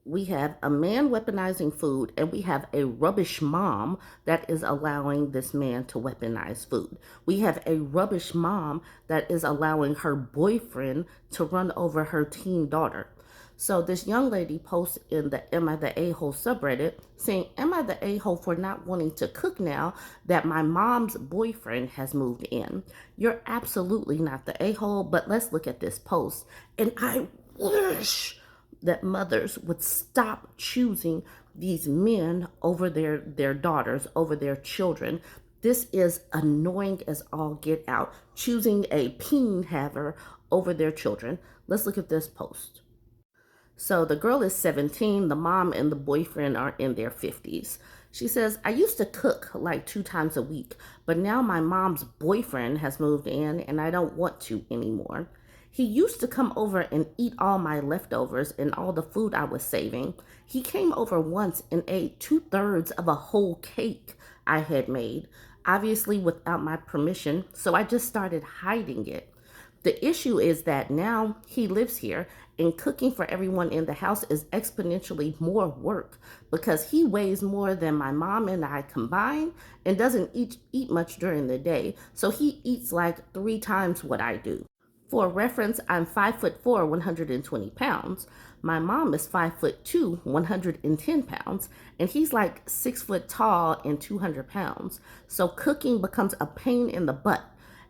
We have a man weaponizing food, and we have a rubbish mom that is allowing this man to weaponize food. We have a rubbish mom that is allowing her boyfriend to run over her teen daughter. So this young lady posts in the Am I the A-hole subreddit saying, am I the a-hole for not wanting to cook now that my mom's boyfriend has moved in? You're absolutely not the a-hole, but let's look at this post. And I wish that mothers would stop choosing these men over their daughters, over their children. This is annoying as all get out, choosing a peen haver over their children. Let's look at this post. So the girl is 17, the mom and the boyfriend are in their 50s. She says, I used to cook like 2 times a week, but now my mom's boyfriend has moved in and I don't want to anymore. He used to come over and eat all my leftovers and all the food I was saving. He came over once and ate 2/3 of a whole cake I had made, obviously without my permission, so I just started hiding it. The issue is that now he lives here and cooking for everyone in the house is exponentially more work because he weighs more than my mom and I combined and doesn't eat much during the day. So he eats like 3 times what I do. For reference, I'm 5'4", 120 pounds. My mom is 5'2", 110 pounds, and he's like 6 foot tall and 200 pounds. So cooking becomes a pain in the butt.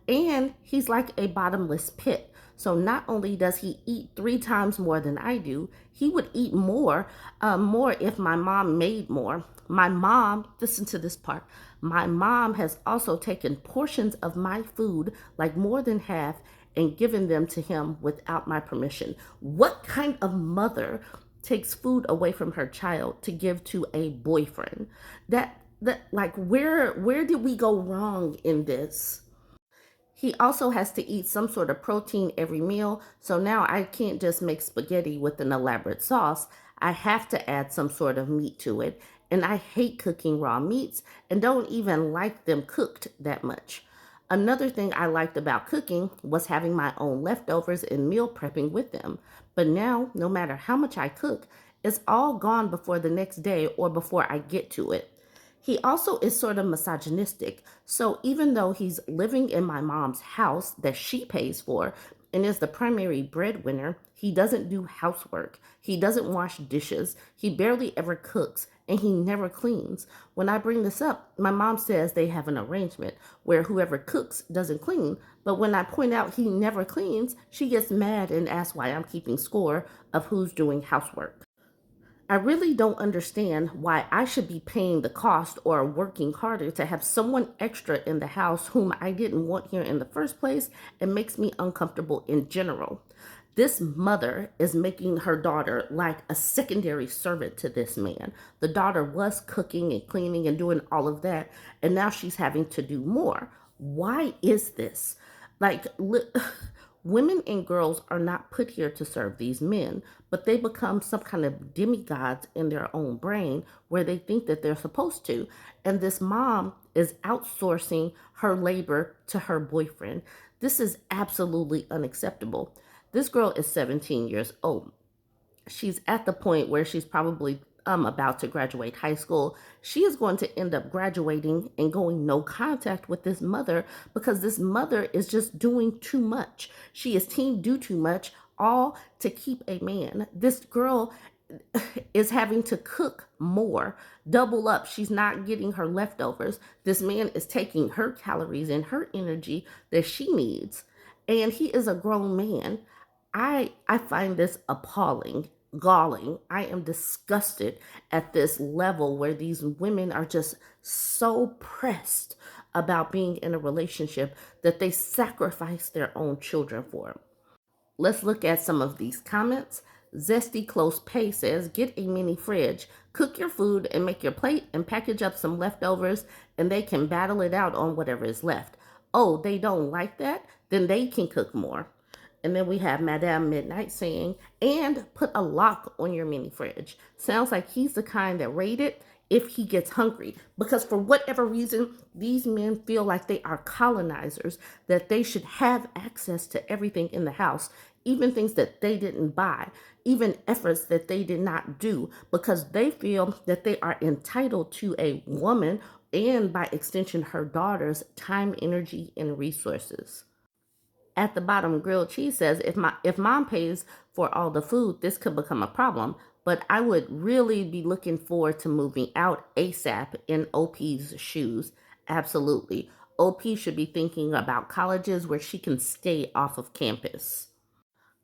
And he's like a bottomless pit. So not only does he eat 3 times more than I do, he would eat more if my mom made more. My mom, listen to this part. My mom has also taken portions of my food, like more than half, and given them to him without my permission. What kind of mother takes food away from her child to give to a boyfriend? That like where did we go wrong in this? He also has to eat some sort of protein every meal, so now I can't just make spaghetti with an elaborate sauce. I have to add some sort of meat to it, and I hate cooking raw meats and don't even like them cooked that much. Another thing I liked about cooking was having my own leftovers and meal prepping with them. But now, no matter how much I cook, it's all gone before the next day or before I get to it. He also is sort of misogynistic. So even though he's living in my mom's house that she pays for and is the primary breadwinner, he doesn't do housework. He doesn't wash dishes. He barely ever cooks and he never cleans. When I bring this up, my mom says they have an arrangement where whoever cooks doesn't clean. But when I point out he never cleans, she gets mad and asks why I'm keeping score of who's doing housework. I really don't understand why I should be paying the cost or working harder to have someone extra in the house whom I didn't want here in the first place and makes me uncomfortable in general. This mother is making her daughter like a secondary servant to this man. The daughter was cooking and cleaning and doing all of that, and now she's having to do more. Why is this? Like, women and girls are not put here to serve these men, but they become some kind of demigods in their own brain where they think that they're supposed to. And this mom is outsourcing her labor to her boyfriend. This is absolutely unacceptable. This girl is 17 years old. She's at the point where she's probably about to graduate high school. She is going to end up graduating and going no contact with this mother because this mother is just doing too much. She is team do too much, all to keep a man. This girl is having to cook more, double up. She's not getting her leftovers. This man is taking her calories and her energy that she needs. And he is a grown man. I find this appalling, galling. I am disgusted at this level where these women are just so pressed about being in a relationship that they sacrifice their own children for. Let's look at some of these comments. Zesty Close Pay says, get a mini fridge, cook your food and make your plate and package up some leftovers and they can battle it out on whatever is left. Oh, they don't like that? Then they can cook more. And then we have Madame Midnight saying, and put a lock on your mini fridge. Sounds like he's the kind that raid it if he gets hungry. Because for whatever reason, these men feel like they are colonizers, that they should have access to everything in the house. even things that they didn't buy, even efforts that they did not do, because they feel that they are entitled to a woman and by extension her daughter's time, energy, and resources. At the bottom, grilled cheese says, if mom pays for all the food, this could become a problem. But I would really be looking forward to moving out ASAP in OP's shoes. Absolutely. OP should be thinking about colleges where she can stay off of campus.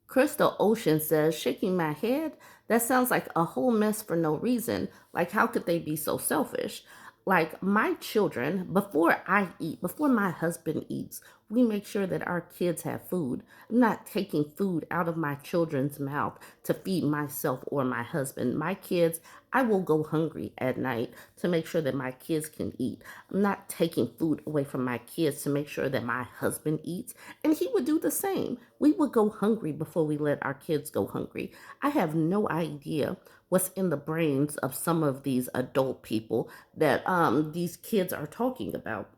Crystal Ocean says, shaking my head, that sounds like a whole mess for no reason. Like, how could they be so selfish? Like, my children, before I eat, before my husband eats, we make sure that our kids have food. I'm not taking food out of my children's mouth to feed myself or my husband. My kids, I will go hungry at night to make sure that my kids can eat. I'm not taking food away from my kids to make sure that my husband eats. And he would do the same. We would go hungry before we let our kids go hungry. I have no idea what's in the brains of some of these adult people that these kids are talking about.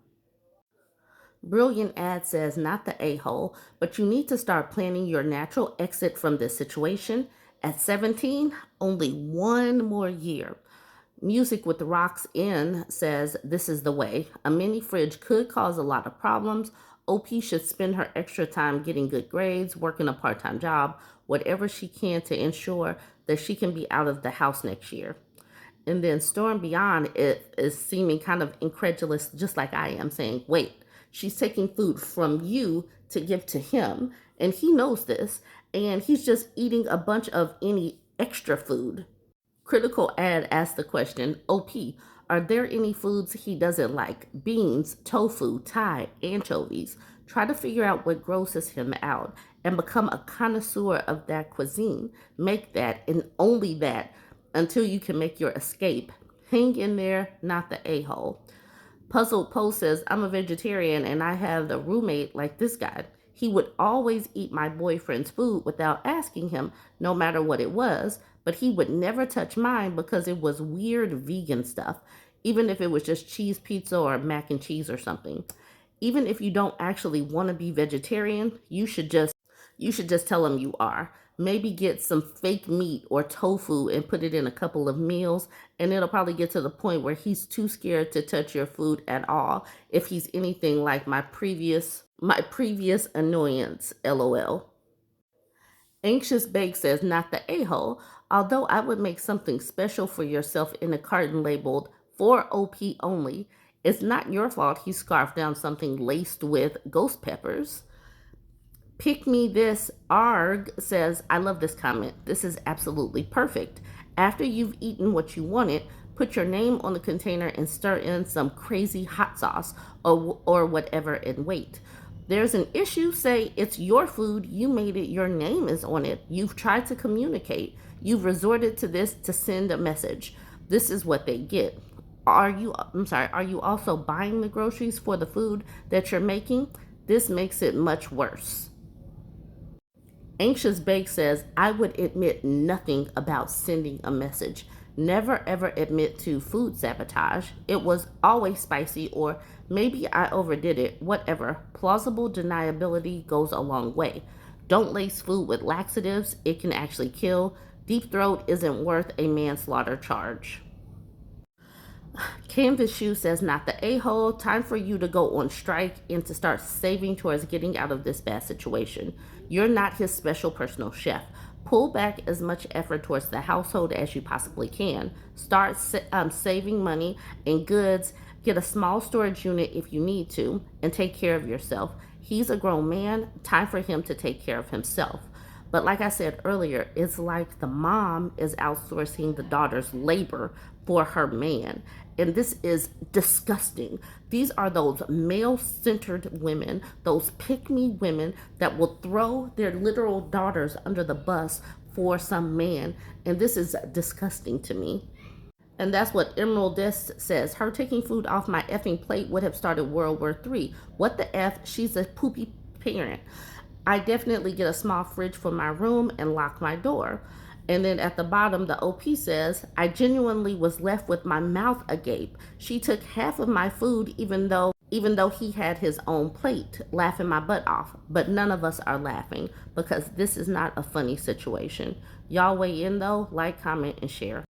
Brilliant ad says, not the a-hole, but you need to start planning your natural exit from this situation. At 17, only one more year. Music with Rocks In says, this is the way. A mini fridge could cause a lot of problems. OP should spend her extra time getting good grades, working a part-time job, whatever she can to ensure that she can be out of the house next year. And then Storm Beyond it is seeming kind of incredulous, just like I am, saying, wait, she's taking food from you to give to him. And he knows this. And he's just eating a bunch of any extra food. Critical Ad asked the question, OP, are there any foods he doesn't like? Beans, tofu, Thai, anchovies. Try to figure out what grosses him out and become a connoisseur of that cuisine. Make that and only that until you can make your escape. Hang in there, not the a-hole. Puzzled Post says, I'm a vegetarian and I have a roommate like this guy. He would always eat my boyfriend's food without asking him, no matter what it was, but he would never touch mine because it was weird vegan stuff, even if it was just cheese pizza or mac and cheese or something. Even if you don't actually want to be vegetarian, you should just tell him you are. Maybe get some fake meat or tofu and put it in a couple of meals, and it'll probably get to the point where he's too scared to touch your food at all if he's anything like my previous annoyance, LOL. Anxious Bake says, not the a-hole, although I would make something special for yourself in a carton labeled for OP only. It's not your fault he scarfed down something laced with ghost peppers. Pick Me This Arg says, I love this comment. This is absolutely perfect. After you've eaten what you wanted, put your name on the container and stir in some crazy hot sauce or whatever and wait. There's an issue, say it's your food, you made it, your name is on it. You've tried to communicate. You've resorted to this to send a message. This is what they get. Are you also buying the groceries for the food that you're making? This makes it much worse. Anxious Bake says, I would admit nothing about sending a message. Never ever admit to food sabotage. It was always spicy, or maybe I overdid it. Whatever. Plausible deniability goes a long way. Don't lace food with laxatives. It can actually kill. Deep throat isn't worth a manslaughter charge. Canvas Shoe says, not the a-hole. Time for you to go on strike and to start saving towards getting out of this bad situation. You're not his special personal chef. Pull back as much effort towards the household as you possibly can. Start saving money and goods. Get a small storage unit if you need to, and take care of yourself. He's a grown man. Time for him to take care of himself. But like I said earlier, it's like the mom is outsourcing the daughter's labor for her man. And this is disgusting. These are those male-centered women, those pick-me women that will throw their literal daughters under the bus for some man. And this is disgusting to me. And that's what Emerald Dest says. Her taking food off my effing plate would have started World War III. What the F? She's a poopy parent. I definitely get a small fridge for my room and lock my door. And then at the bottom, the OP says, I genuinely was left with my mouth agape. She took half of my food, even though even though he had his own plate, laughing my butt off. But none of us are laughing because this is not a funny situation. Y'all weigh in though, like, comment, and share.